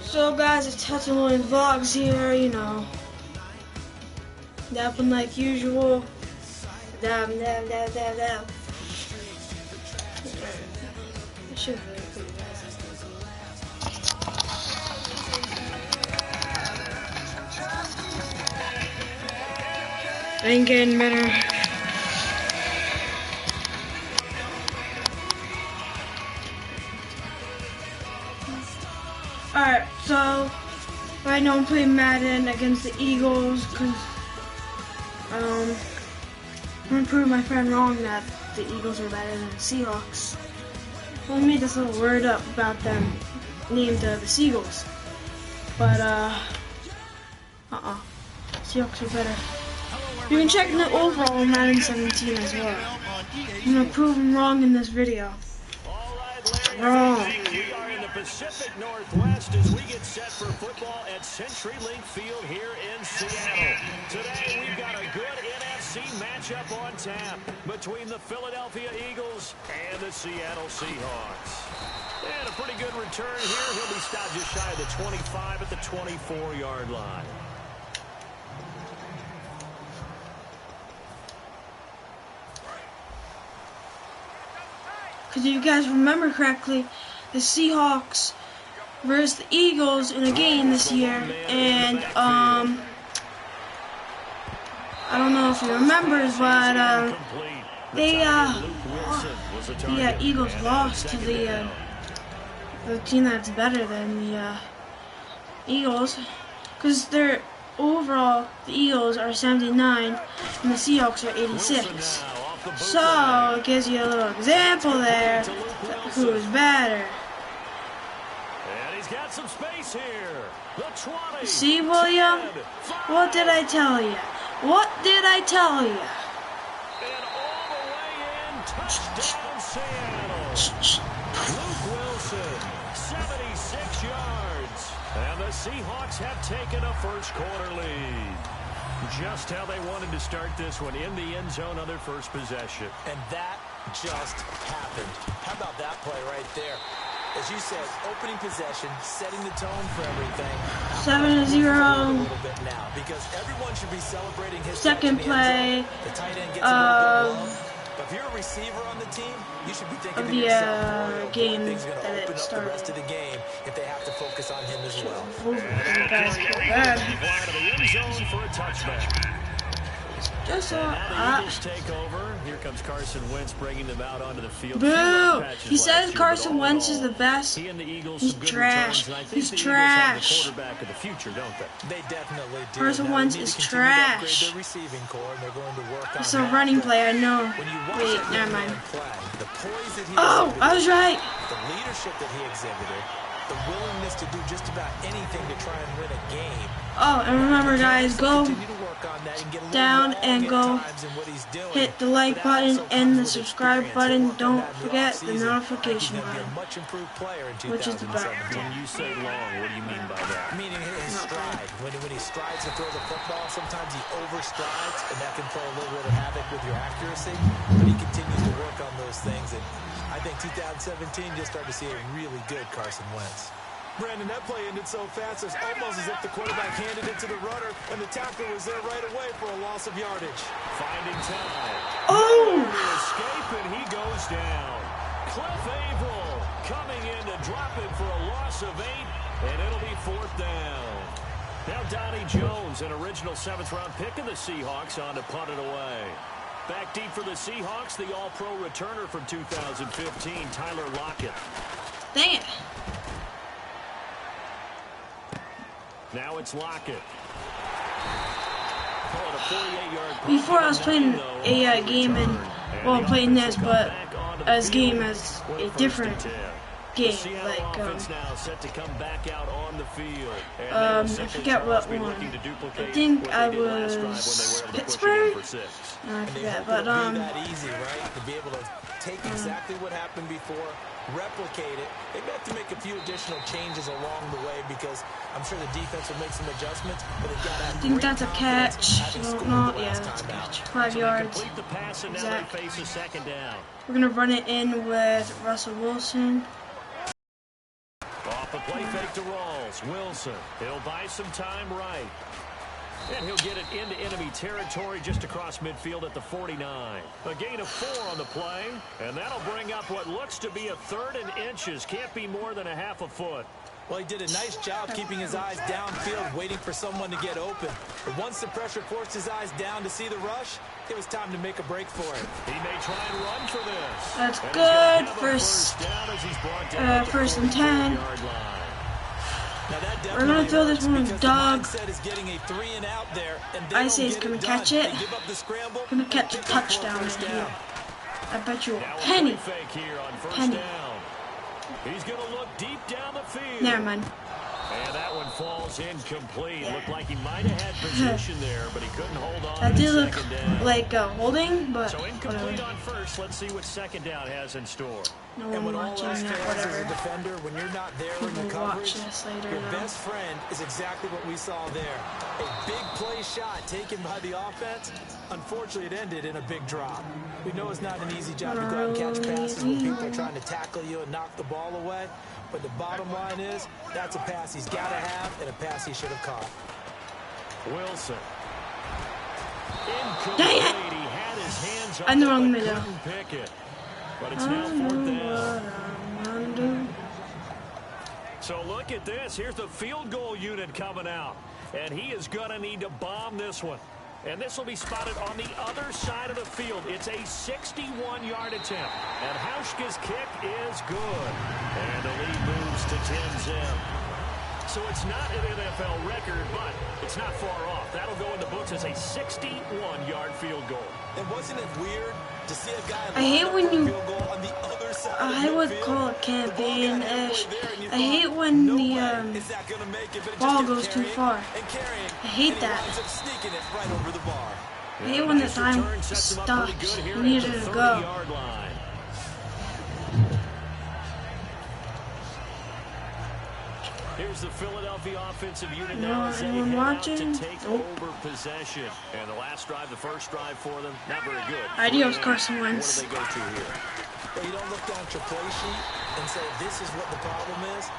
So guys, it's Testimony Vlogs here, you know. Dapping like usual. Dab. Should be pretty nice. Ain't getting better. Alright, so right now I'm playing Madden against the Eagles because I'm gonna prove my friend wrong that the Eagles are better than the Seahawks. Well, I made this little word up about them named the Seagulls, but Seahawks are better. You can check the overall Madden 17 as well. I'm gonna prove them wrong in this video. Wrong. Pacific Northwest as we get set for football at CenturyLink Field here in Seattle. Today we've got a good NFC matchup on tap between the Philadelphia Eagles and the Seattle Seahawks. And a pretty good return here. He'll be stopped just shy of the 25 at the 24-yard line. Because if you guys remember correctly, the Seahawks versus the Eagles in a game this year, and I don't know if you remember, but the Eagles lost to the team that's better than the Eagles, because they're overall the Eagles are 79 and the Seahawks are 86. So it gives you a little example there who is better. Got some space here. The 20. See, William? What did I tell you? What did I tell you? And all the way in, touchdown Seattle. Luke Wilson, 76 yards. And the Seahawks have taken a first quarter lead. Just how they wanted to start this one, in the end zone on their first possession. And that just happened. How about that play right there? As you said, opening possession, setting the tone for everything. 7-0. Because everyone should be celebrating his second play the tight end gets a little bit of love. But if you're a receiver on the team, you should be thinking of to the yourself, game things going to that open it up started. the rest of the game if they have to focus on him as well. You guys feel bad. Line of the end zone for a touchback. Just so Now the Eagles take over. Here comes Carson Wentz bringing them out onto the field. Boo! He says Carson Wentz is the best. He's trash. He's trash. Quarterback of the future, don't they? They definitely do. Carson Wentz is trash. Their receiving core, and they're going to work on It's a running play, I know. Wait, never mind. The poise that he Oh, I was right. the leadership that he exhibited, the willingness to do just about anything to try and win a game. Oh, and remember, guys, go down and go hit the like button and the subscribe button. Don't forget the notification button, which is the button. When you say long, what do you mean by that? Meaning his stride. When he strides to throw the football, sometimes he overstrides, and that can play a little bit of havoc with your accuracy. But he continues to work on those things, and I think 2017 just started to see a really good Carson Wentz. Brandon, that play ended so fast, it's almost as if the quarterback handed it to the runner, and the tackler was there right away for a loss of yardage. Finding time. Oh! Escape, and he goes down. Cliff Averill coming in to drop it for a loss of 8, and it'll be 4th down. Now Donnie Jones, an original 7th-round pick of the Seahawks, on to punt it away. Back deep for the Seahawks, the All-Pro returner from 2015, Tyler Lockett. Dang it. Now it's Lockett. Before I was playing a game and, well, playing this, but as game as a different game, like, I forget what one. I think I was Pittsburgh? No, I forget, but, easy, right? To be able to take exactly what happened before, replicate it. They may have to make a few additional changes along the way because I'm sure the defense will make some adjustments, but they've got to have I think that's a catch. No, yeah, that's a catch. 5 yards. Exactly. We're going to run it in with Russell Wilson. Off the play fake to Rawls. Wilson. He'll buy some time right. And he'll get it into enemy territory just across midfield at the 49. A gain of 4 on the play, and that'll bring up what looks to be a 3rd and inches. Can't be more than a half a foot. Well, he did a nice job keeping his eyes downfield, waiting for someone to get open. But once the pressure forced his eyes down to see the rush, it was time to make a break for it. He may try and run for this. That's good. First and 10. We're going to throw this one with Doug. I say he's going to catch it. Going to catch a touchdown in here. I bet you a penny. Penny. He's going to look deep down the field. Never mind. And that one falls incomplete. Yeah. Looked like he might have had position there, but he couldn't hold on. That did look like holding, but so incomplete on first. Let's see what second down has in store. No one watching that, whatever. As a defender, when you're not there in the coverage, your best friend is exactly what we saw there. A big play shot taken by the offense. Unfortunately, it ended in a big drop. We know it's not an easy job to go out and catch passes when people are trying to tackle you and knock the ball away. But the bottom line is, that's a pass he's got to have and a pass he should have caught. Wilson. Dang it! He had his hands I'm the wrong middle. Couldn't pick it. But it's now 4th down. So look at this. Here's the field goal unit coming out. And he is going to need to bomb this one. And this will be spotted on the other side of the field. It's a 61-yard attempt. And Hauschka's kick is good. And the lead moves to 10-zip. So it's not an NFL record, but it's not far off. That'll go in the books as a 61-yard field goal. And wasn't it weird to see a guy I hate when you, field goal on the other side I would call it campaign-ish. I hate when the ball goes too far. I hate that. I hate when the time stops. You need it to go. Here's the Philadelphia offensive unit now as they head to take over possession. And the last drive, the first drive for them, not very good. Adios, Carson Wentz. What do they go to here? Well, you don't look down at your play sheet and say, this is what the problem is.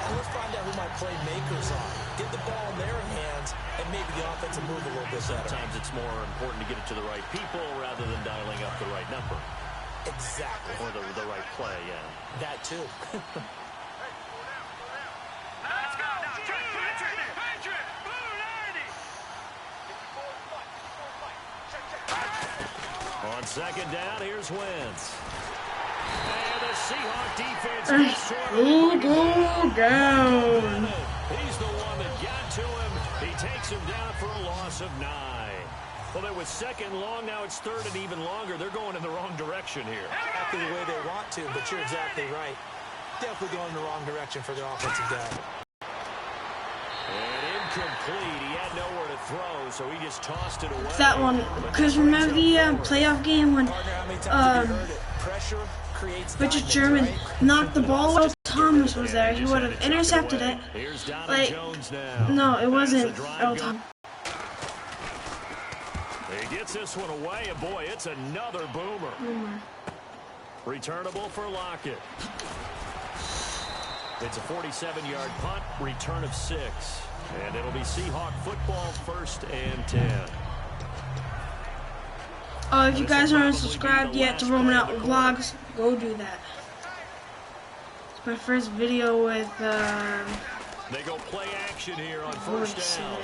And let's find out who my playmakers are. Get the ball in their hands, and maybe the offense will move a little bit better. Sometimes it's more important to get it to the right people rather than dialing up the right number. Exactly. Or the right play, yeah. That too. On second down, here's Wentz. And the Seahawk defense go down. He's the one that got to him. He takes him down for a loss of 9. Well, it was second long. Now it's third and even longer. They're going in the wrong direction here. Exactly the way they want to, but you're exactly right. Definitely going in the wrong direction for the offensive guy. And incomplete. He had nowhere to throw, so he just tossed it away. That one, because remember the playoff game when Richard Sherman knocked the ball out? Thomas was there. He would have intercepted it. Like, no, it wasn't Earl Thomas. He gets this one away, and boy, it's another boomer. Returnable for Lockett. It's a 47-yard punt, return of 6. And it'll be Seahawk football, 1st and 10. If you guys aren't subscribed yet to Roman Out Vlogs, go do that. It's my first video with, They go play action here on 1st down.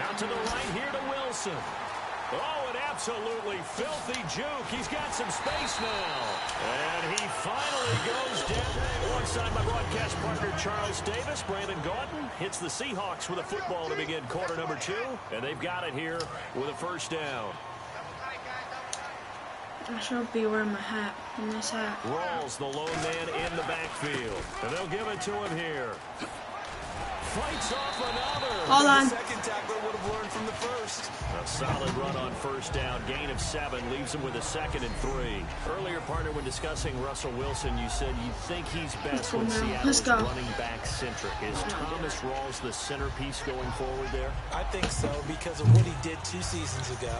Out to the right here to Wilson. Oh, an absolutely filthy juke. He's got some space now. And he finally goes down. Alongside my broadcast partner, Charles Davis, Brandon Gordon hits the Seahawks with a football to begin quarter number 2. And they've got it here with a 1st down. I should be wearing my hat. Nice hat. Rawls, the lone man in the backfield. And they'll give it to him here. Fights off another. Hold on. The second tackler would have learned from the first. A solid run on 1st down. Gain of 7 leaves him with a 2nd and 3. Earlier, partner, when discussing Russell Wilson, you said you think he's best when Seattle's running back centric. Is Thomas Rawls the centerpiece going forward there? I think so because of what he did 2 seasons ago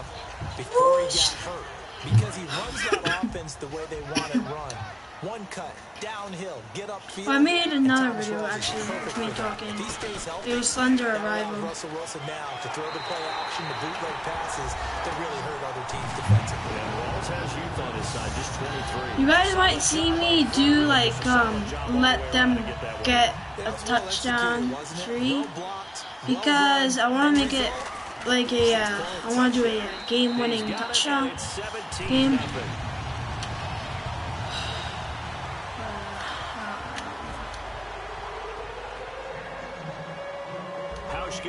before he got hurt. Because he runs that offense the way they want it run. One cut, downhill, get upfield. I made another video actually with me talking. It was Thunder Arrival. Russell Wilson now to throw the play action, the bootleg passes that really hurt other teams defensively. And Rawls has youth on his side, just 23. You guys might see me do like let them get a touchdown 3 because I want to make it like a I want to do a game-winning touchdown game.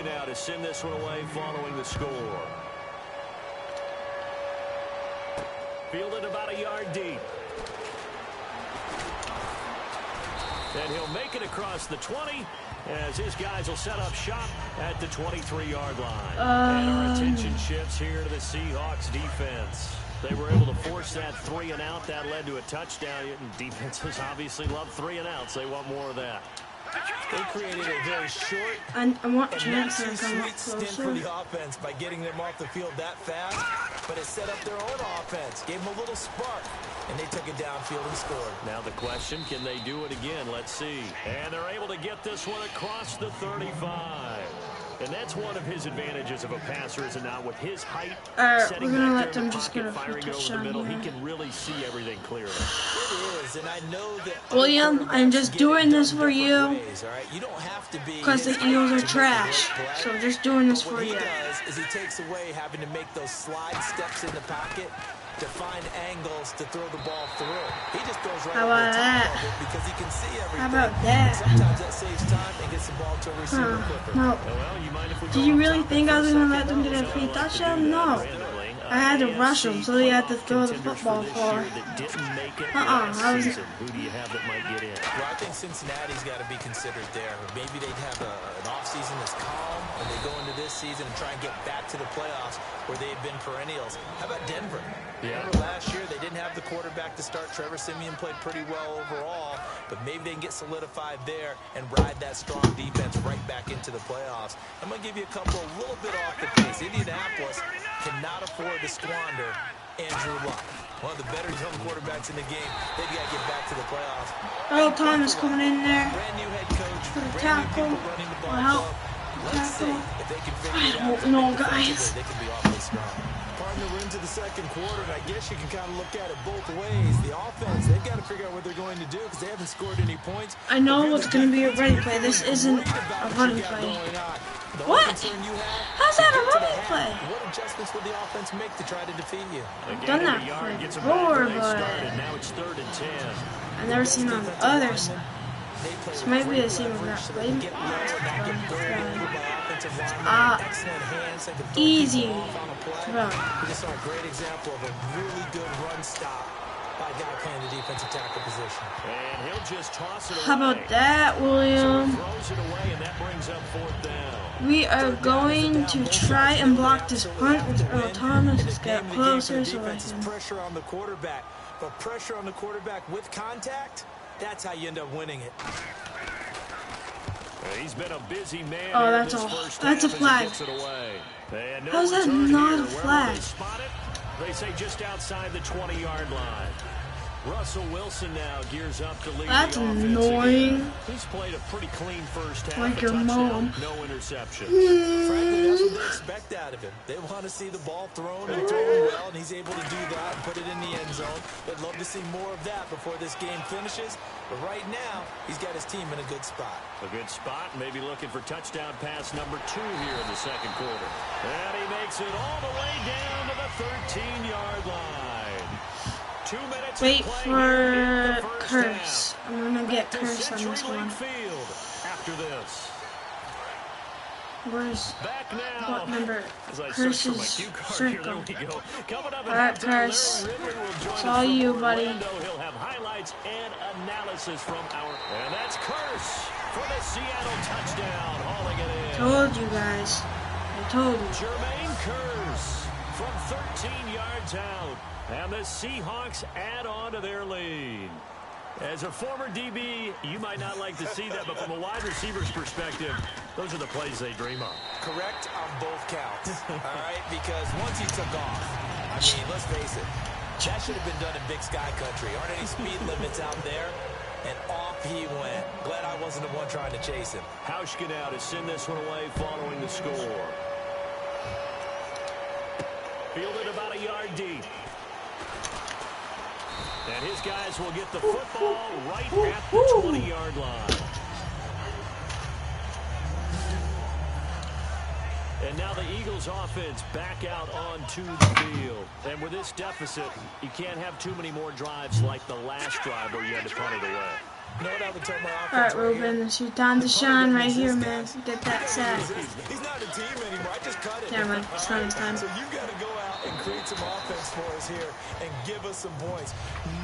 Now to send this one away following the score. Fielded about a yard deep. And he'll make it across the 20 as his guys will set up shop at the 23-yard line. And our attention shifts here to the Seahawks defense. They were able to force that 3 and out. That led to a touchdown. Defenses obviously love 3 and outs. They want more of that. They created a very short I want Chance to and come up sweet stint for closer. the offense by getting them off the field that fast, but it set up their own offense, gave them a little spark, and they took it downfield and scored. Now the question, can they do it again? Let's see. And they're able to get this one across the 35. And that's one of his advantages of a passer, is it not? With his height, We're setting gonna back let there in them the just pocket, get a firing over the touchdown middle, here. he can really see everything clearly. It is, and I know that William, I'm just doing this for you you don't have to be because the Eagles are trash. So just doing this for what you. he does is he takes away having to make those slide steps in the pocket to find angles to throw the ball through. He just throws right How over about the top that? of it because he can see everything. How about that? Sometimes that saves time and gets the ball to a receiver quicker. No. Well, you mind if we Did go you off really topic think for I a was gonna second? let them get a So free I like to do touchdown? that No. randomly. I had to rush AFC them, so they had to throw the contenders football this far. year that didn't make it I last was. season. Who do you have that might get in? Well, I think Cincinnati's got to be considered there. Maybe they'd have an offseason that's calm, and they go into this season and try and get back to the playoffs where they've been perennials. How about Denver? Yeah. Remember last year they didn't have the quarterback to start. Trevor Siemian played pretty well overall, but maybe they can get solidified there and ride that strong defense right back into the playoffs. I'm going to give you a couple a little bit off the pace. Indianapolis cannot afford to squander Andrew Luck, one of the better young quarterbacks in the game. They've got to get back to the playoffs. Earl Thomas coming in there Brand new head coach, for the brand new tackle. people running the ball. Wow. Let's see if they can figure it I out. don't know, guys. They can be awfully strong. Partner, we're into the second quarter, and I guess you can kind of look at it both ways. The offense, they've got to figure out what they're going to do because they haven't scored any points. I know what's going to be a running play. This isn't a running play. What? How's that a running play? What adjustments would the offense make to try to defeat you? Again, Done that the yard gets them before, back where they but started. Now it's 3rd and 10. I've never seen it on the other side. This might be the same with that play. We Easy. just saw a great example of a really good run stop by a guy playing the defensive tackle position. And he'll just toss it away. How about that, William? So he throws it away, and that brings up 4th down. We are going to try and block this punt with Earl Thomas. Let's get closer so I can... Pressure on the quarterback, but pressure on the quarterback with contact, that's how you end up winning it. He's been a busy man. Oh, that's a flag. How's that not a flag? They say just outside the 20-yard line. Russell Wilson now gears up to lead. That's the annoying. He's played a pretty clean first half. Like your mom. No interceptions. Frankly, that's what they expect out of him. They want to see the ball thrown and thrown well, and he's able to do that and put it in the end zone. They'd love to see more of that before this game finishes. But right now, he's got his team in a good spot. A good spot, maybe looking for touchdown pass number 2 here in the second quarter. And he makes it all the way down to the 13-yard line. 2 minutes. Wait for Curse. I'm gonna get Curse on this one. After this. Where's what number? Curse's circle. Alright, Curse. It's all you, buddy. He'll have highlights and analysis from and that's Curse for the Seattle touchdown, hauling it in. Told you guys. I told you. Jermaine Curse from 13 yards out. And the Seahawks add on to their lead. As a former DB, you might not like to see that, but from a wide receiver's perspective, those are the plays they dream of. Correct on both counts, all right? Because once he took off, I mean, let's face it, that should have been done in Big Sky Country. Aren't any speed limits out there? And off he went. Glad I wasn't the one trying to chase him. Hauschka now to send this one away following the score. Fielded about a yard deep. And his guys will get the football right at the 20-yard line. And now the Eagles offense back out onto the field. And with this deficit, you can't have too many more drives like the last drive where you had to punt it away. You know what I would tell my offense? Alright, Ruben, it's your time to shine right here, man. Get that sack. He's not a team anymore. I just cut it. Never mind, it's not his time. So you've got to go out and create some offense for us here and give us some points.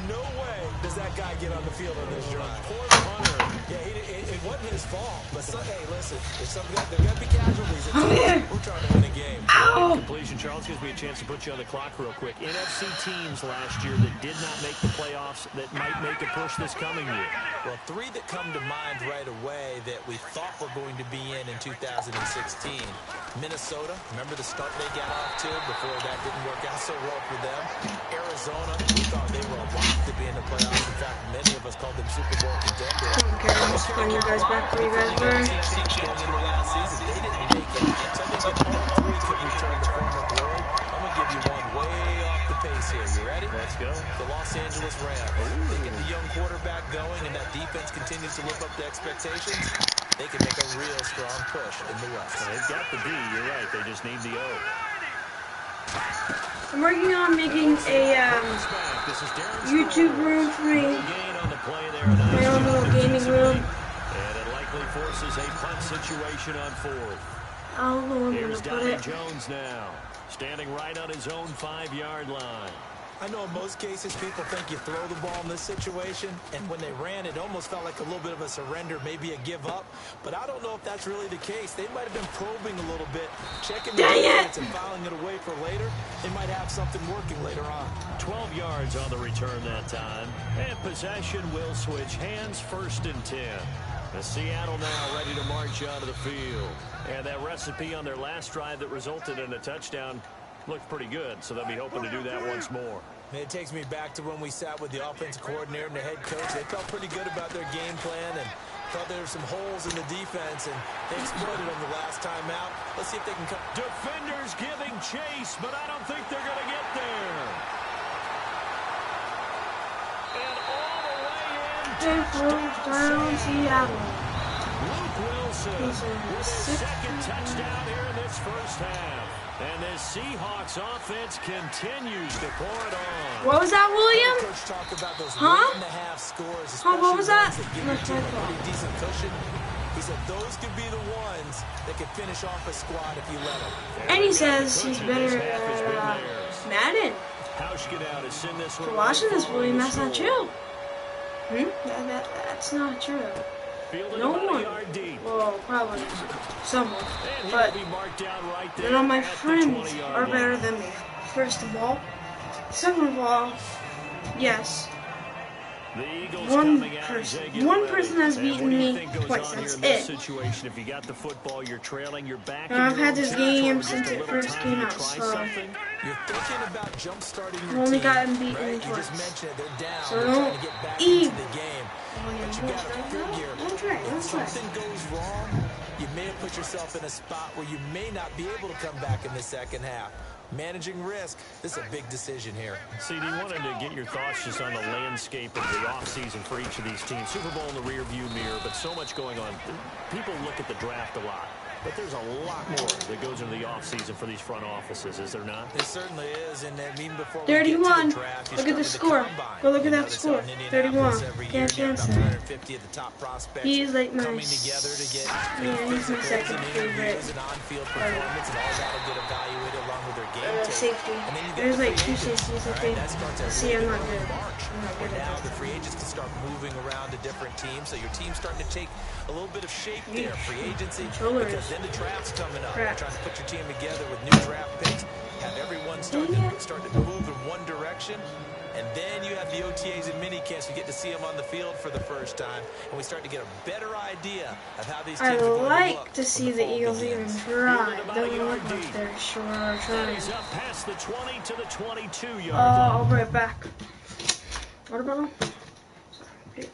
No way does that guy get on the field on this drive. Poor punter. Yeah, it wasn't his fault. But hey, listen, there's there got to be casualties. We're trying to win a game. Ow! Completion, Charles, gives me a chance to put you on the clock real quick. NFC teams last year that did not make the playoffs that might make a push this coming year. Well, 3 that come to mind right away that we thought were going to be in 2016. Minnesota, remember the start they got off to before that didn't work out so well for them. Arizona, we thought they were a lock to be in the playoffs. In fact, many of us called them Super Bowl contenders. I don't care, I'm just putting you guys back where you guys were. Going into last season, they didn't make it. So I think that all 3 could return to former glory. I'm going to give you one way off the pace here. You ready? Let's go. The Los Angeles Rams. They get the young quarterback going, and that defense continues to live up to expectations. They can make a real strong push in the West. They've got the D. You're right. They just need the O. I'm working on making a YouTube room for me. My own little gaming room. And it likely forces a punt situation on 4th. I don't know where I'm Here's going to put it. Jones now, standing right on his own 5-yard line. I know in most cases people think you throw the ball in this situation, and when they ran, it almost felt like a little bit of a surrender, maybe a give up. But I don't know if that's really the case. They might have been probing a little bit, checking the defense and filing it away for later. They might have something working later on. 12 yards on the return that time. And possession will switch hands, 1st and 10. The Seattle now ready to march onto the field. And that recipe on their last drive that resulted in a touchdown looked pretty good, so they'll be hoping to do that once more. It takes me back to when we sat with the offensive coordinator and the head coach. They felt pretty good about their game plan and thought there were some holes in the defense, and they exploited them the last time out. Let's see if they can come. Defenders giving chase, but I don't think they're going to get there. And all the way in. Down Seattle. Luke Wilson with his 2nd touchdown here in this first half. And this Seahawks offense continues to pour it on. What was that, William? Huh? What was that? Decent cushion. He said those could be the ones that could finish off a squad if you let them. And he says he's better at Madden. For watching this movie, that's not true. That's not true. No one. Well, probably someone. But none of my friends are better than me. First of all. Second of all, yes. One person has beaten me twice. That's it. I've had this game since it first came out, so I've only gotten beaten twice. So don't even. Don't try. Something goes wrong, you may have put yourself in a spot where you may not be able to come back in the second half. Managing risk, this is a big decision here. CD, wanted to get your thoughts just on the landscape of the offseason for each of these teams. Super Bowl in the rearview mirror, but so much going on. People look at the draft a lot, but there's a lot more that goes into the offseason for these front offices, is there not? It certainly is, and even before 31. Look at the score. Go look at that score. 31. Can't chance that. He's like my he's my second favorite safety. There's like two safeties, I think. See, I'm not good. Now the free agents can start moving around to different teams, so your team's starting to take a little bit of shape there. Free agency, because then the draft's coming up. You're trying to put your team together with new draft picks, have everyone start to move in one direction, and then you have the OTAs and mini camps. You get to see them on the field for the first time, and we start to get a better idea of how these teams are going to look. I like to see the Eagles even try. Don't look like they're sure trying. Past the 20 to the 22-yard line. I'll bring it back. Water bottle? Sorry.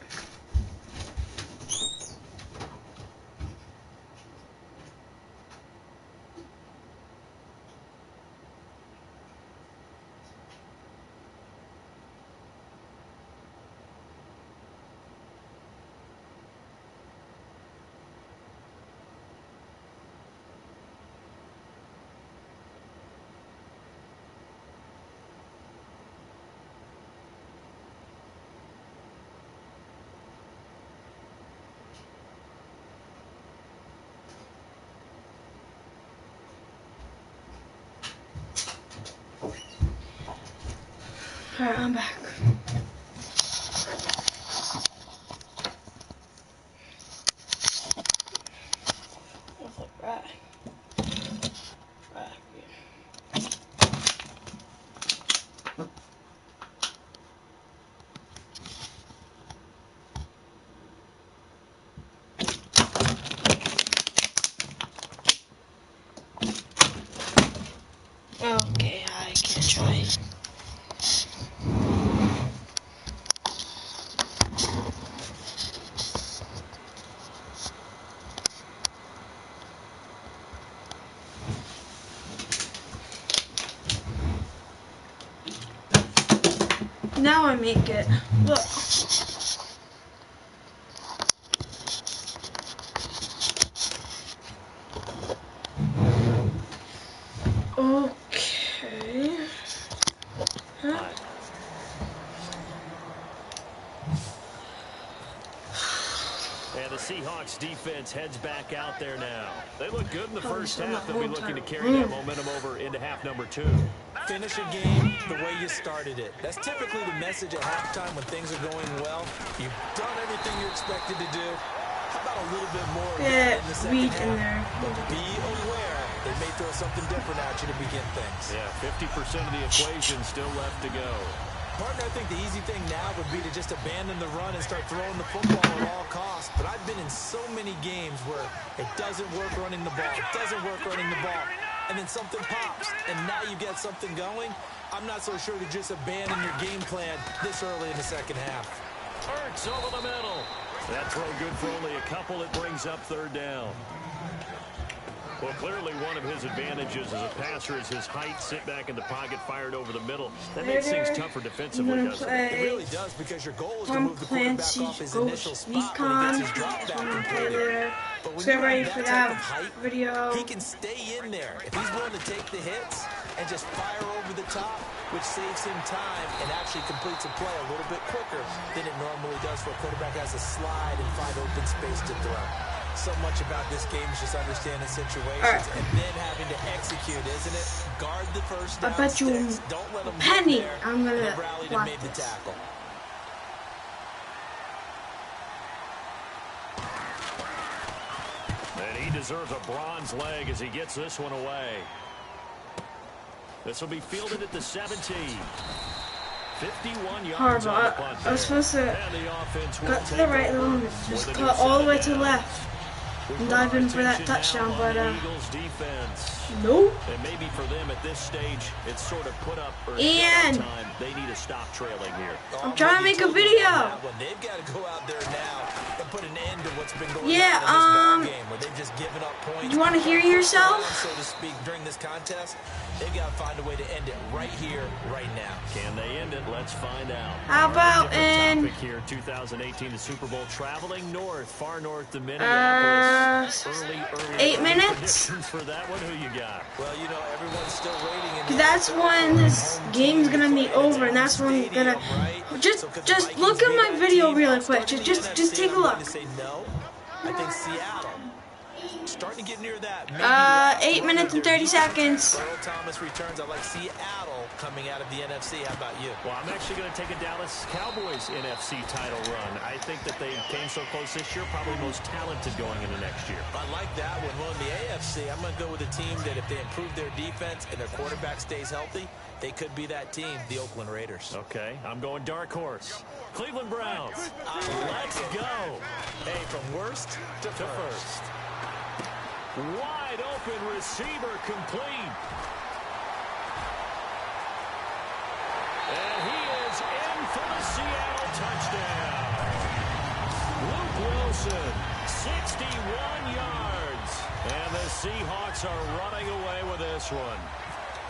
Alright, I'm back. Okay, I can try. Now I make it. Look. Okay. Huh? And the Seahawks defense heads back out there now. They look good in the first half. They'll be looking to carry that momentum over into half number 2. Finish a game the way you started it. That's typically the message at halftime when things are going well. You've done everything you're expected to do. How about a little bit more in the second half? But be aware they may throw something different at you to begin things. Yeah, 50% of the equation still left to go. Partner, I think the easy thing now would be to just abandon the run and start throwing the football at all costs. But I've been in so many games where it doesn't work running the ball. It doesn't work running the ball. And then something pops, and now you get something going. I'm not so sure to just abandon your game plan this early in the second half. Hurts over the middle. That throw good for only a couple. It brings up third down. Well, clearly one of his advantages as a passer is his height. Sit back in the pocket, fired over the middle. That makes things tougher defensively, doesn't it? It really does, because your goal is to move the quarterback off his initial spot when he gets his drop back completed. But when get ready you for have that type of height, video. he can stay in there. If he's willing to take the hits and just fire over the top, which saves him time and actually completes a play a little bit quicker than it normally does for a quarterback who has a slide and find open space to throw. So much about this game is just understanding situations and then having to execute, isn't it? Guard the first down. I bet you sticks. Don't let them penny there, I'm gonna and rallied and made the this. tackle. And he deserves a bronze leg as he gets this one away. This will be fielded at the 17. 51 yards on the punt there. I was supposed to cut to the right a little bit, just cut all the way to the left and dive in for that touchdown, but nope. And maybe for them at this stage, it's sort of put up or and time. They need to stop trailing here. I'm trying to make a video. They've got to go out there now and put an end to what's been going yeah, on in this ball game, where they've just given up points. You want to hear yourself? So to speak, during this contest, they've got to find a way to end it right here, right now. Can they end it? Let's find out. How about in here, 2018, the Super Bowl, traveling north, far north to Minneapolis. Early 8 minutes. For that one, who you got? Well, you know, everyone's still waiting. That's when this game's gonna be over, and that's when I'm gonna just look at my video really quick. Just take a look. I think Seattle starting to get near that. 8 minutes and 30 seconds. Earl Thomas returns. I like Seattle coming out of the NFC. How about you? Well, I'm actually going to take a Dallas Cowboys NFC title run. I think that they came so close this year, probably most talented going into next year. I like that one. Well, in the AFC, I'm going to go with a team that if they improve their defense and their quarterback stays healthy, they could be that team, the Oakland Raiders. Okay, I'm going dark horse. Cleveland Browns. Let's go. Hey, from worst to first. Wide open receiver complete. And he is in for the Seattle touchdown. Luke Wilson, 61 yards. And the Seahawks are running away with this one.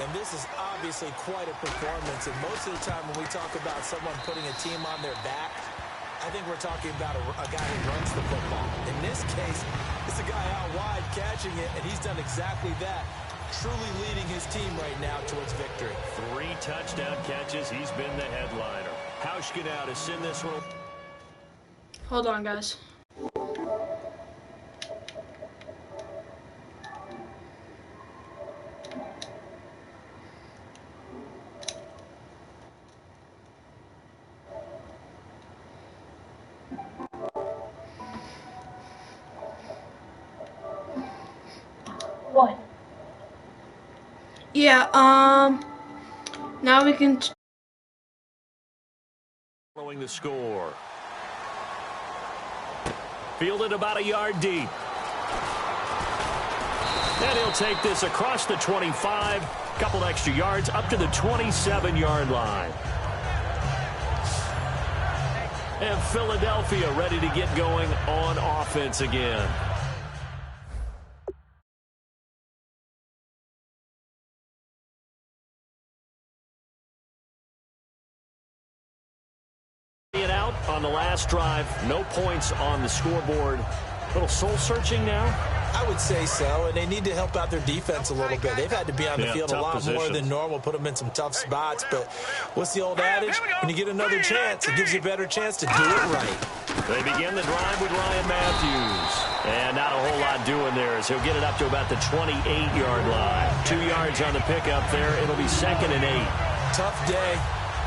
And this is obviously quite a performance. And most of the time when we talk about someone putting a team on their back, I think we're talking about a guy who runs the football. In this case, it's a guy out wide catching it, and he's done exactly that. Truly leading his team right now towards victory. 3 touchdown catches. He's been the headliner. Hauschka to send this one. Hold on, guys. What? Yeah, now we can Following the score. Fielded about a yard deep. And he'll take this across the 25. Couple extra yards up to the 27-yard line. And Philadelphia ready to get going on offense again. Out on the last drive, no points on the scoreboard. A little soul-searching now? I would say so, and they need to help out their defense a little bit. They've had to be on the field a lot more than normal, put them in some tough spots. But what's the old adage? When you get another chance, it gives you a better chance to do it right. They begin the drive with Ryan Matthews. And not a whole lot doing there as he'll get it up to about the 28-yard line. 2 yards on the pickup there. It'll be 2nd and 8. Tough day.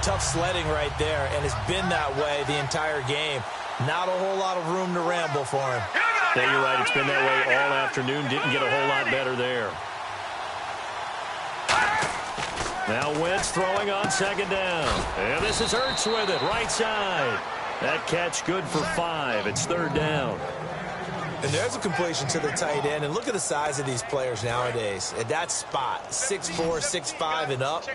Tough sledding right there, and it's been that way the entire game. Not a whole lot of room to ramble for him. Yeah, you're right. It's been that way all afternoon. Didn't get a whole lot better there. Now Wentz throwing on 2nd down. And this is Ertz with it, right side. That catch good for 5. It's 3rd down. And there's a completion to the tight end. And look at the size of these players nowadays. At that spot, 6'4", 6'5", and up.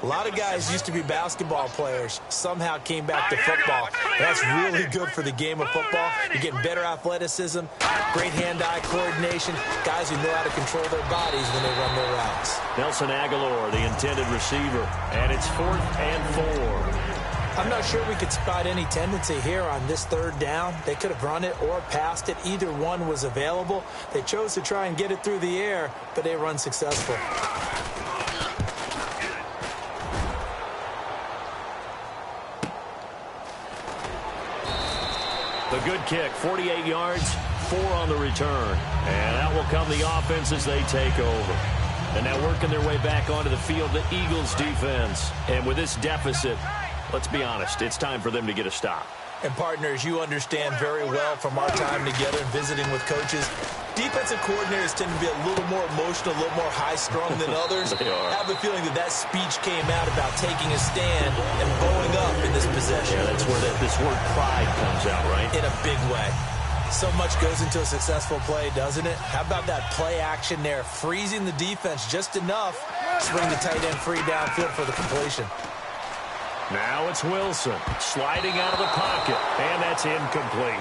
A lot of guys used to be basketball players. Somehow came back to football. That's really good for the game of football. You're getting better athleticism, great hand-eye coordination, guys who know how to control their bodies when they run their routes. Nelson Aguilar, the intended receiver. And it's 4th and 4. I'm not sure we could spot any tendency here on this 3rd down. They could have run it or passed it. Either one was available. They chose to try and get it through the air, but they were unsuccessful. The good kick, 48 yards, 4 on the return. And out will come the offense as they take over. And now working their way back onto the field, the Eagles defense. And with this deficit, let's be honest, it's time for them to get a stop. And partners, you understand very well from our time together and visiting with coaches, defensive coordinators tend to be a little more emotional, a little more high-strung than others. They are. I have a feeling that speech came out about taking a stand and bowing up in this possession. Yeah, that's where this word pride comes out, right? In a big way. So much goes into a successful play, doesn't it? How about that play action there, freezing the defense just enough to bring the tight end free downfield for the completion. Now it's Wilson sliding out of the pocket, and that's incomplete.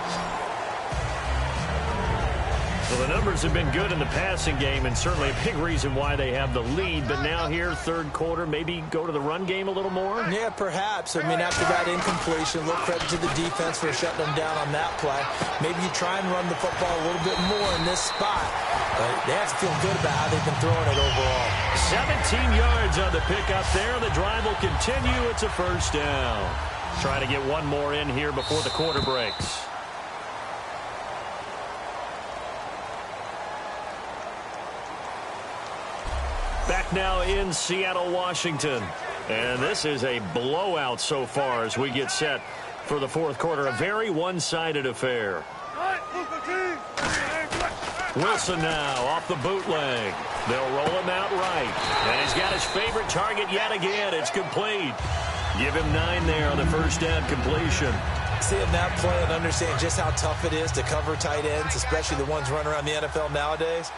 So the numbers have been good in the passing game, and certainly a big reason why they have the lead. But now here, third quarter, maybe go to the run game a little more? Yeah, perhaps. I mean, after that incompletion, a little credit to the defense for shutting them down on that play. Maybe you try and run the football a little bit more in this spot. But they have to feel good about how they've been throwing it overall. 17 yards on the pickup there. The drive will continue. It's a first down. Trying to get one more in here before the quarter breaks. Back now in Seattle, Washington. And this is a blowout so far as we get set for the fourth quarter. A very one-sided affair. Wilson now off the bootleg. They'll roll him out right. And he's got his favorite target yet again. It's complete. Give him 9 there on the first down completion. Seeing that play and understanding just how tough it is to cover tight ends, especially the ones running around the NFL nowadays,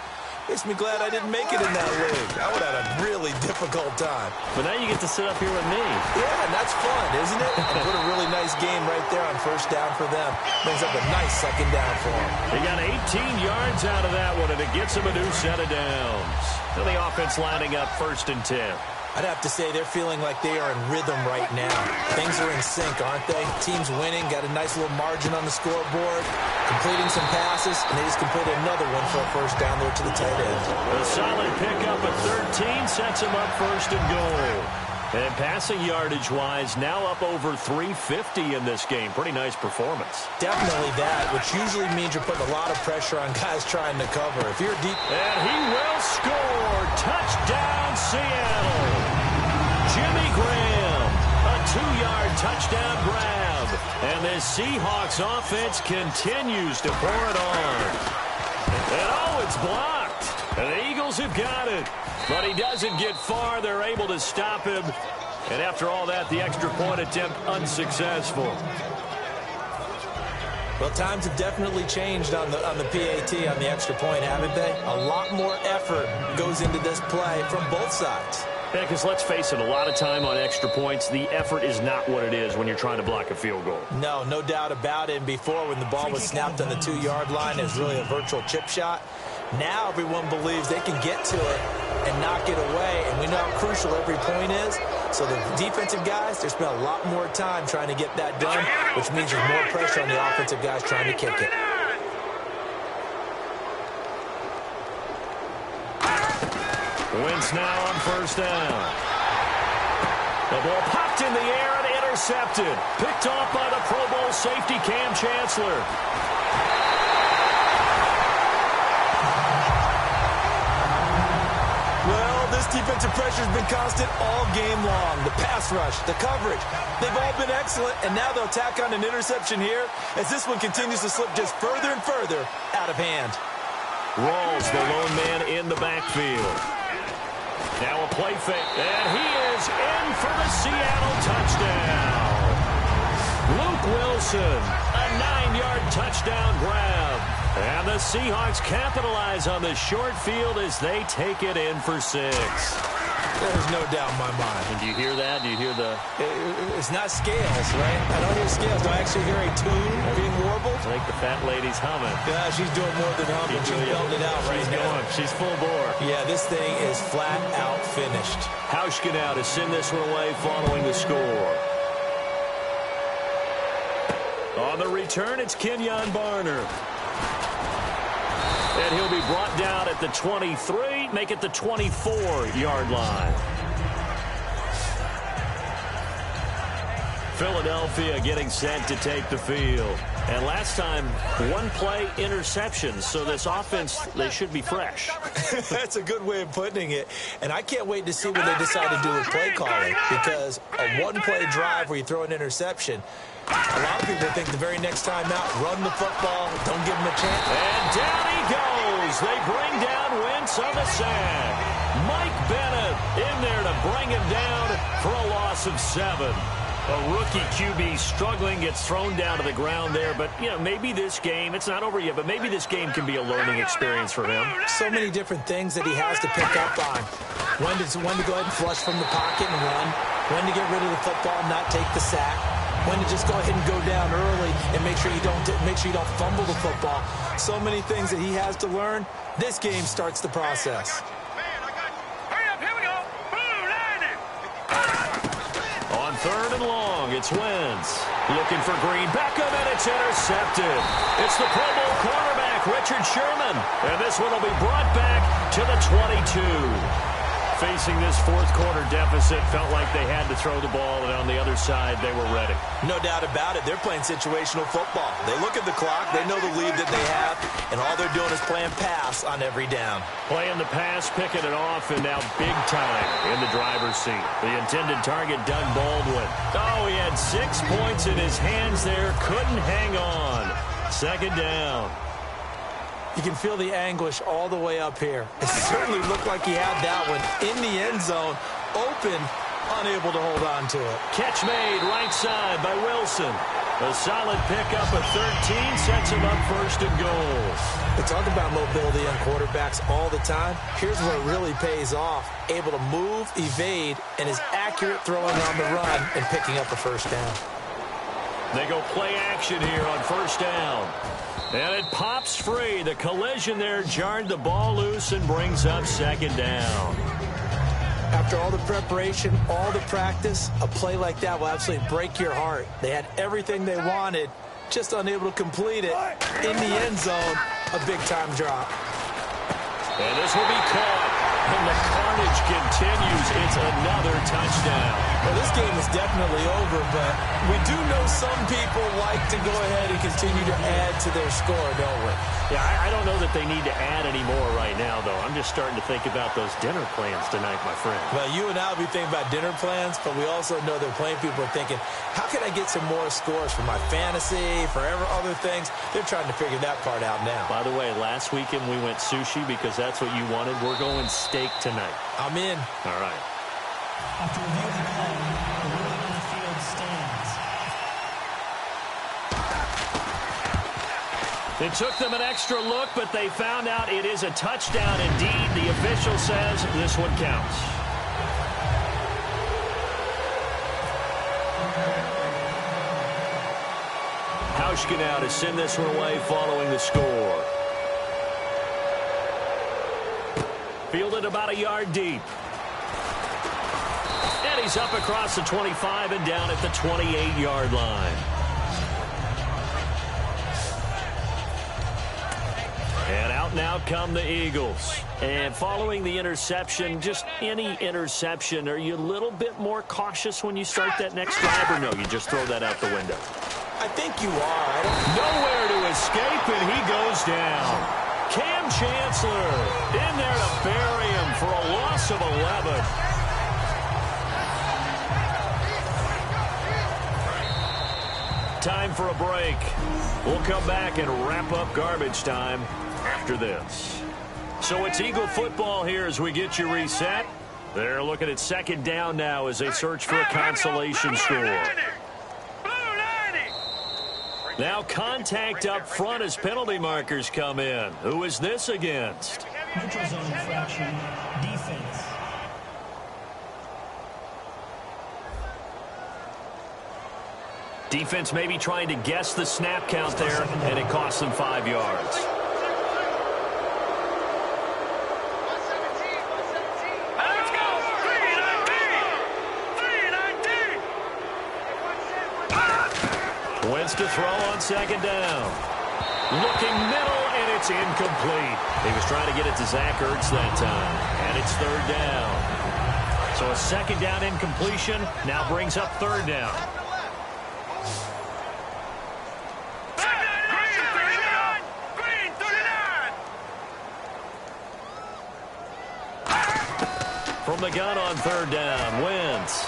makes me glad I didn't make it in that league. I would have had a really difficult time. But now you get to sit up here with me. Yeah, and that's fun, isn't it? And put a really nice game right there on first down for them. Brings up a nice second down for them. They got 18 yards out of that one, and it gets them a new set of downs. And the offense lining up 1st and 10. I'd have to say they're feeling like they are in rhythm right now. Things are in sync, aren't they? Team's winning, got a nice little margin on the scoreboard, completing some passes, and they just completed another one for a first down there to the tight end. A solid pickup at 13 sets them up 1st and goal. And passing yardage-wise, now up over 350 in this game. Pretty nice performance. Definitely that, which usually means you're putting a lot of pressure on guys trying to cover. If you're deep... And he will score. Touchdown, Seattle. Jimmy Graham, a 2-yard touchdown grab. And this Seahawks offense continues to pour it on. And oh, it's blocked. And the Eagles have got it. But he doesn't get far. They're able to stop him. And after all that, the extra point attempt unsuccessful. Well, times have definitely changed on the PAT, on the extra point, haven't they? A lot more effort goes into this play from both sides. Yeah, because let's face it, a lot of time on extra points, the effort is not what it is when you're trying to block a field goal. No doubt about it. And before, when the ball was snapped on the 2-yard line, it was really a virtual chip shot. Now everyone believes they can get to it and knock it away, and we know how crucial every point is. So the defensive guys, they spend a lot more time trying to get that done, which means there's more pressure on the offensive guys trying to kick it. Wentz now on first down. The ball popped in the air and intercepted. Picked off by the Pro Bowl safety Cam Chancellor. This defensive pressure has been constant all game long. The pass rush, the coverage, they've all been excellent, and now they'll tack on an interception here as this one continues to slip just further and further out of hand. Rawls, the lone man in the backfield. Now a play fake, and he is in for the Seattle touchdown. Luke Wilson, a 9-yard touchdown grab. And the Seahawks capitalize on the short field as they take it in for 6. There's no doubt in my mind. And do you hear that? Do you hear the... It's not scales, right? I don't hear scales. Do I actually hear a tune being warbled? I think the fat lady's humming. Yeah, she's doing more than humming. She's belting it out right now. She's full bore. Yeah, this thing is flat out finished. Hauschka now to send this one away following the score. On the return, it's Kenyon Barner. And he'll be brought down at the 23, make it the 24-yard line. Philadelphia getting set to take the field. And last time, one play interception. So this offense, they should be fresh. That's a good way of putting it. And I can't wait to see what they decide to do with play calling, because a one-play drive where you throw an interception, a lot of people think the very next time out, run the football, don't give them a chance. And down he goes. They bring down Wentz on the sack. Mike Bennett in there to bring him down for a loss of 7. A rookie QB struggling, gets thrown down to the ground there. But, you know, maybe this game, it's not over yet, but maybe this game can be a learning experience for him. So many different things that he has to pick up on. When to go ahead and flush from the pocket and run. When to get rid of the football and not take the sack. When to just go ahead and go down early and make sure you don't fumble the football. So many things that he has to learn. This game starts the process. On 3rd and long, it's Wentz. Looking for Green. Beckham, and it's intercepted. It's the Pro Bowl cornerback, Richard Sherman. And this one will be brought back to the 22. Facing this fourth quarter deficit, felt like they had to throw the ball, and on the other side, they were ready. No doubt about it. They're playing situational football. They look at the clock. They know the lead that they have, and all they're doing is playing pass on every down. Playing the pass, picking it off, and now big time in the driver's seat. The intended target, Doug Baldwin. Oh, he had 6 points in his hands there. Couldn't hang on. 2nd down. You can feel the anguish all the way up here. It certainly looked like he had that one in the end zone, open, unable to hold on to it. Catch made right side by Wilson. A solid pickup of 13 sets him up 1st and goal. We talk about mobility on quarterbacks all the time. Here's where it really pays off. Able to move, evade, and is accurate throwing on the run and picking up a 1st down. They go play action here on 1st down. And it pops free. The collision there jarred the ball loose and brings up 2nd down. After all the preparation, all the practice, a play like that will absolutely break your heart. They had everything they wanted, just unable to complete it. In the end zone, a big-time drop. And this will be caught. And the carnage continues. It's another touchdown. Well, this game is definitely over, but we do know some people like to go ahead and continue to add to their score, don't we? Yeah, I don't know that they need to add any more right now, though. I'm just starting to think about those dinner plans tonight, my friend. Well, you and I will be thinking about dinner plans, but we also know that plenty of people are thinking, how can I get some more scores for my fantasy, for other things? They're trying to figure that part out now. By the way, last weekend we went sushi because that's what you wanted. We're going steak tonight. I'm in. All right. After reviewing the play, the ruling on the field stands. It took them an extra look, but they found out it is a touchdown indeed. The official says this one counts. Hauschka now to send this one away following the score. Fielded about a yard deep. And he's up across the 25 and down at the 28-yard line. And out now come the Eagles. And following the interception, just any interception, are you a little bit more cautious when you start that next drive, or no, you just throw that out the window? I think you are. Nowhere to escape, and he goes down. Cam Chancellor in there to bury him for a loss of 11. Time for a break. We'll come back and wrap up garbage time after this. So it's Eagle football here as we get you reset. They're looking at 2nd down now as they search for a consolation score. Now contact up front as penalty markers come in. Who is this against? Neutral zone infraction, defense. Defense maybe trying to guess the snap count there, and it costs them 5 yards. Wentz to throw on 2nd down. Looking middle, and it's incomplete. He was trying to get it to Zach Ertz that time, and it's 3rd down. So a 2nd down incompletion now brings up 3rd down. From the gun on third down, Wentz.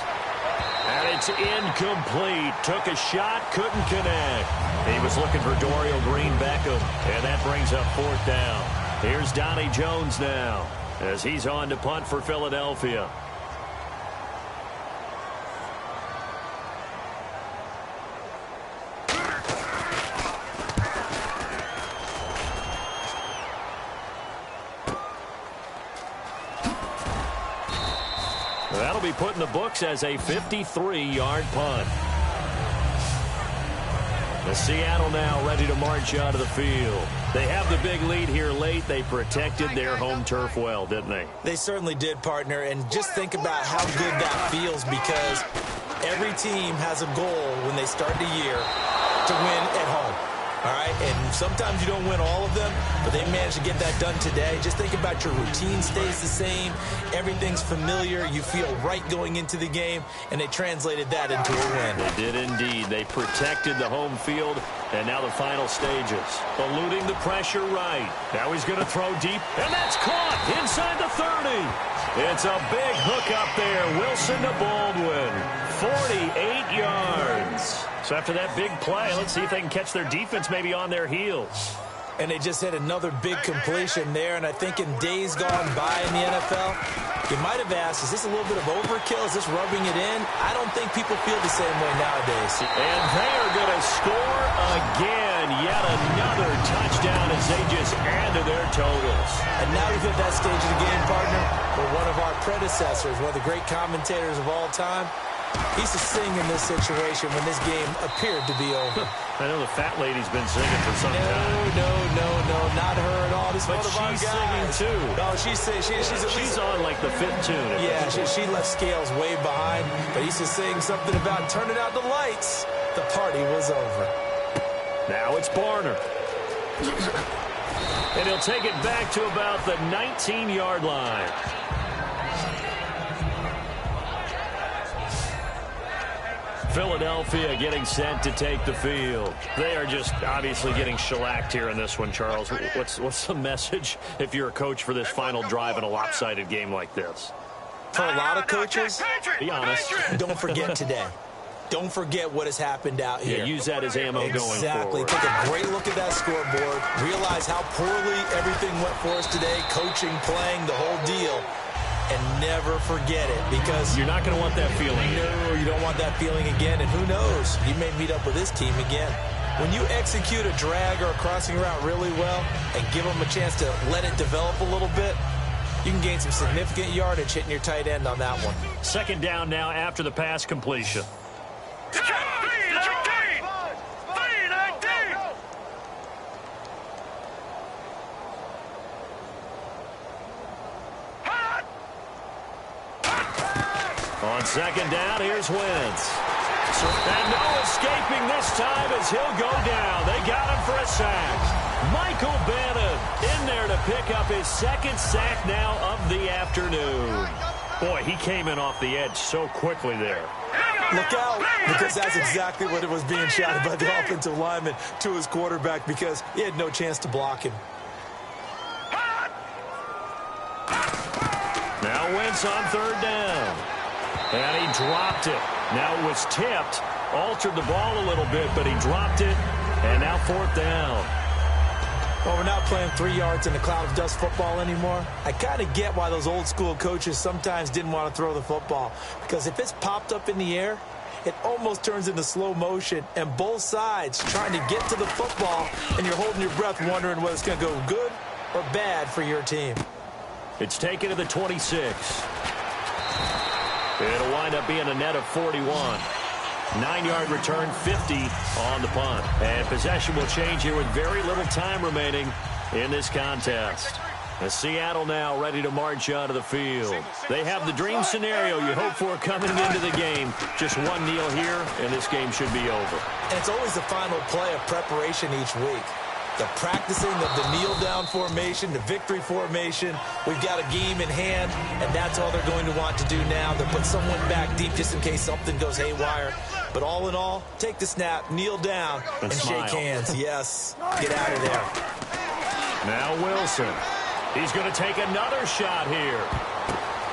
And it's incomplete. Took a shot, couldn't connect. He was looking for Dorial Green-Beckham, and that brings up fourth down. Here's Donnie Jones now as he's on to punt for Philadelphia. That'll be put in the books as a 53-yard punt. The Seattle now ready to march out of the field. They have the big lead here late. They protected their home turf well, didn't they? They certainly did, partner. And just think about how good that feels, because every team has a goal when they start the year to win at home. All right, and sometimes you don't win all of them, but they managed to get that done today. Just think about your routine stays the same. Everything's familiar. You feel right going into the game, and they translated that into a win. They did indeed. They protected the home field, and now the final stages. Eluding the pressure right. Now he's going to throw deep, and that's caught inside the 30. It's a big hook up there. Wilson to Baldwin. 48 yards. So after that big play, let's see if they can catch their defense maybe on their heels. And they just had another big completion there. And I think in days gone by in the NFL, you might have asked, is this a little bit of overkill? Is this rubbing it in? I don't think people feel the same way nowadays. And they are going to score again. Yet another touchdown as they just add to their totals. And now we've hit that stage of the game, partner, where one of our predecessors, one of the great commentators of all time, he used to sing in this situation when this game appeared to be over. I know the fat lady's been singing for some time. No, not her at all. This but one of our she's guys. singing too. No, she's on like the fifth tune. Yeah, she left Scales way behind, but he used to sing something about turning out the lights. The party was over. Now it's Barner. And he'll take it back to about the 19-yard line. Philadelphia getting set to take the field. They are just obviously getting shellacked here in this one, Charles. What's the message if you're a coach for this final drive in a lopsided game like this? For a lot of coaches, be honest, don't forget today. Don't forget what has happened out here. Yeah, use that as ammo going forward. Exactly. Take a great look at that scoreboard. Realize how poorly everything went for us today. Coaching, playing, the whole deal. And never forget it, because you're not going to want that feeling. No, you don't want that feeling again. And who knows? You may meet up with this team again. When you execute a drag or a crossing route really well and give them a chance to let it develop a little bit, you can gain some significant yardage hitting your tight end on that one. Second down now after the pass completion. On second down, here's Wentz. And no escaping this time as he'll go down. They got him for a sack. Michael Bannon in there to pick up his second sack now of the afternoon. Boy, he came in off the edge so quickly there. Look out, because that's exactly what it was being shouted by the offensive lineman to his quarterback, because he had no chance to block him. Now Wentz on third down. And he dropped it. Now it was tipped. Altered the ball a little bit, but he dropped it. And now fourth down. Well, we're not playing 3 yards in a cloud of dust football anymore. I kind of get why those old school coaches sometimes didn't want to throw the football. Because if it's popped up in the air, it almost turns into slow motion. And both sides trying to get to the football, and you're holding your breath wondering whether it's going to go good or bad for your team. It's taken to the 26. It'll wind up being a net of 41. 9-yard return, 50 on the punt. And possession will change here with very little time remaining in this contest. As Seattle now ready to march out of the field. They have the dream scenario you hope for coming into the game. Just one kneel here, and this game should be over. And it's always the final play of preparation each week. The practicing of the kneel-down formation, the victory formation. We've got a game in hand, and that's all they're going to want to do now. They'll put someone back deep just in case something goes haywire. But all in all, take the snap, kneel down, and shake hands. Yes, get out of there. Now Wilson. He's going to take another shot here.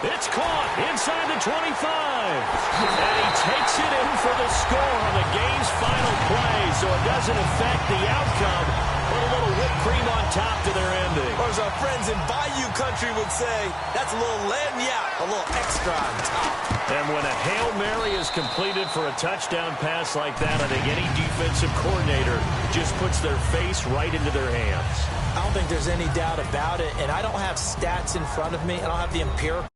It's caught inside the 25. And he takes it in for the score on the game's final play, so it doesn't affect the outcome, but a little whipped cream on top to their ending. Or as our friends in Bayou Country would say, that's a little lagniappe, a little extra on top. And when a Hail Mary is completed for a touchdown pass like that, I think any defensive coordinator just puts their face right into their hands. I don't think there's any doubt about it, and I don't have stats in front of me. I don't have the empirical